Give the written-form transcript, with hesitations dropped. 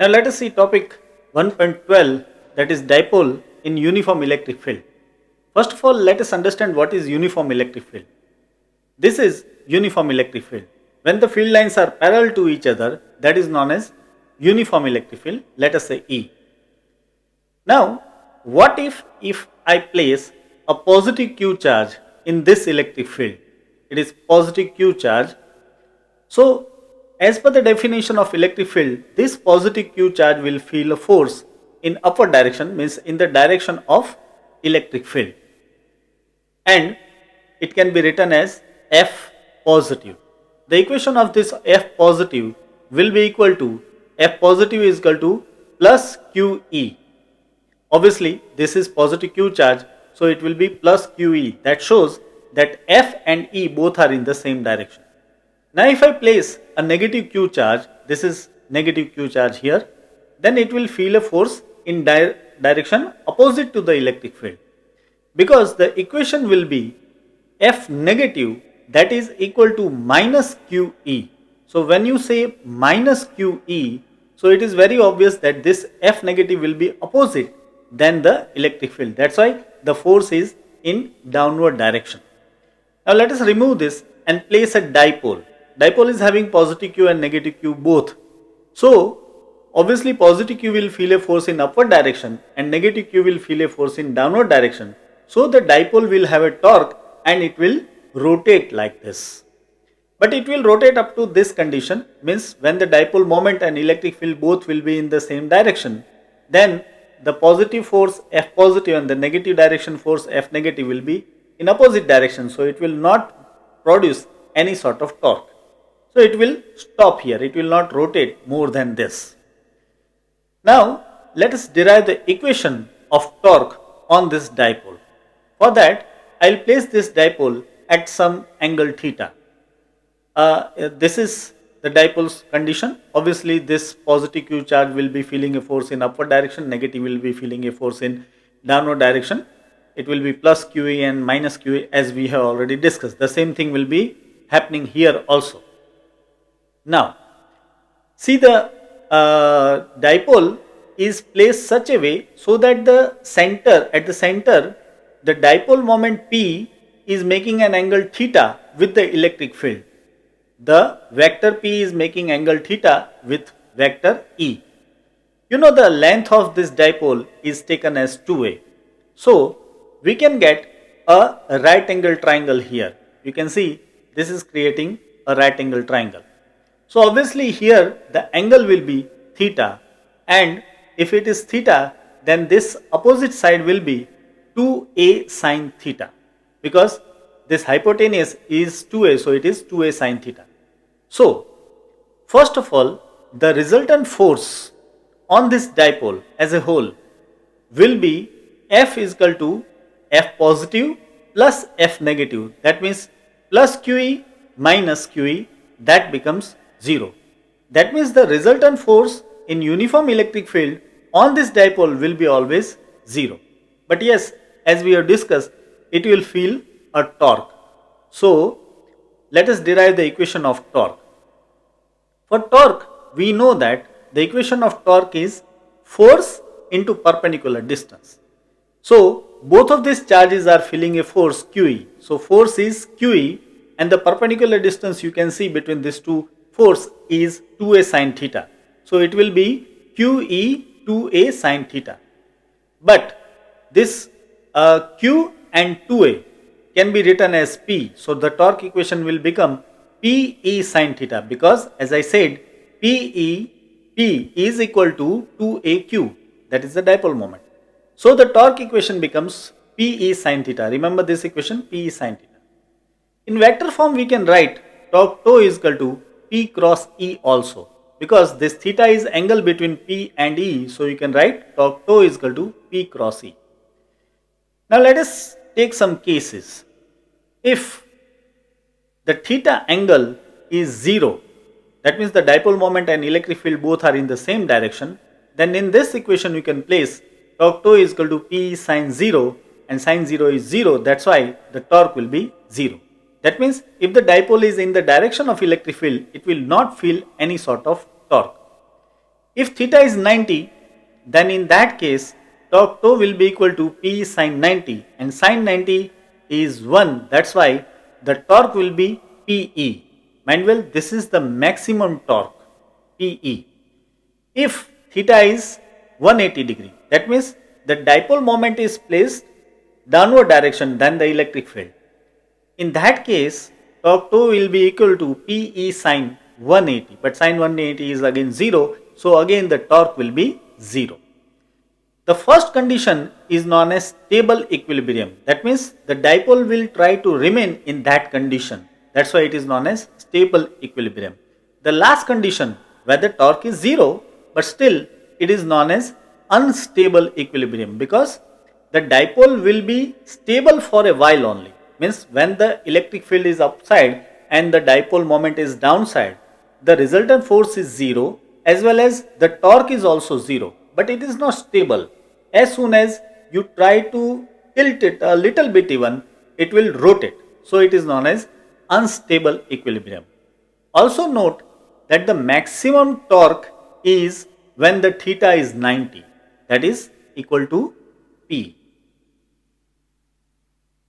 Now let us see topic 1.12, that is dipole in uniform electric field. First of all, let us understand what is uniform electric field. This is uniform electric field. When the field lines are parallel to each other, that is known as uniform electric field, let us say E. Now, what if I place a positive Q charge in this electric field? It is positive Q charge. So, as per the definition of electric field, this positive Q charge will feel a force in upward direction, means in the direction of electric field. And it can be written as F positive. The equation of this F positive will be equal to F positive is equal to plus QE. Obviously, this is positive Q charge, so it will be plus QE. That shows that F and E both are in the same direction. Now, if I place a negative Q charge, this is negative Q charge here, then it will feel a force in direction opposite to the electric field. Because the equation will be F negative, that is equal to minus QE. So, when you say minus QE, so it is very obvious that this F negative will be opposite than the electric field. That's why the force is in downward direction. Now, let us remove this and place a dipole. Dipole is having positive Q and negative Q both. So, obviously positive Q will feel a force in upward direction and negative Q will feel a force in downward direction. So, the dipole will have a torque and it will rotate like this. But it will rotate up to this condition, means when the dipole moment and electric field both will be in the same direction, then the positive force F positive and the negative direction force F negative will be in opposite direction. So, it will not produce any sort of torque. So, it will stop here, it will not rotate more than this. Now, let us derive the equation of torque on this dipole. For that, I will place this dipole at some angle theta. This is the dipole's condition. Obviously, this positive Q charge will be feeling a force in upward direction, negative will be feeling a force in downward direction. It will be plus QE and minus QE as we have already discussed. The same thing will be happening here also. Now, see the dipole is placed such a way so that at the center, the dipole moment P is making an angle theta with the electric field. The vector P is making angle theta with vector E. You know the length of this dipole is taken as 2a. So, we can get a right angle triangle here. You can see this is creating a right angle triangle. So, obviously here the angle will be theta, and if it is theta, then this opposite side will be 2a sine theta, because this hypotenuse is 2a, so it is 2a sine theta. So, first of all, the resultant force on this dipole as a whole will be F is equal to F positive plus F negative. That means plus QE minus QE, that becomes 0. That means the resultant force in uniform electric field on this dipole will be always 0. But yes, as we have discussed, it will feel a torque. So, let us derive the equation of torque. For torque, we know that the equation of torque is force into perpendicular distance. So, both of these charges are feeling a force QE. So, force is QE and the perpendicular distance you can see between these two force is 2a sine theta. So, it will be QE 2a sine theta. But this Q and 2a can be written as P. So, the torque equation will become PE sine theta, because as I said, P is equal to 2AQ, that is the dipole moment. So, the torque equation becomes PE sine theta. Remember this equation, PE sine theta. In vector form, we can write torque tau is equal to P cross E also, because this theta is angle between P and E. So, you can write torque tau is equal to P cross E. Now, let us take some cases. If the theta angle is 0, that means the dipole moment and electric field both are in the same direction, then in this equation you can place torque tau is equal to P sine 0, and sine 0 is 0, that's why the torque will be 0. That means if the dipole is in the direction of electric field, it will not feel any sort of torque. If theta is 90, then in that case torque tau will be equal to P sin 90, and sin 90 is 1. That's why the torque will be PE. Mind well, this is the maximum torque, PE. If theta is 180 degree, that means the dipole moment is placed downward direction than the electric field. In that case, torque tau will be equal to PE sin 180, but sin 180 is again 0, so again the torque will be 0. The first condition is known as stable equilibrium. That means the dipole will try to remain in that condition. That's why it is known as stable equilibrium. The last condition, whether torque is 0, but still it is known as unstable equilibrium, because the dipole will be stable for a while only. Means when the electric field is upside and the dipole moment is downside, the resultant force is 0 as well as the torque is also 0, but it is not stable. As soon as you try to tilt it a little bit even, it will rotate. So it is known as unstable equilibrium. Also note that the maximum torque is when the theta is 90, that is equal to P.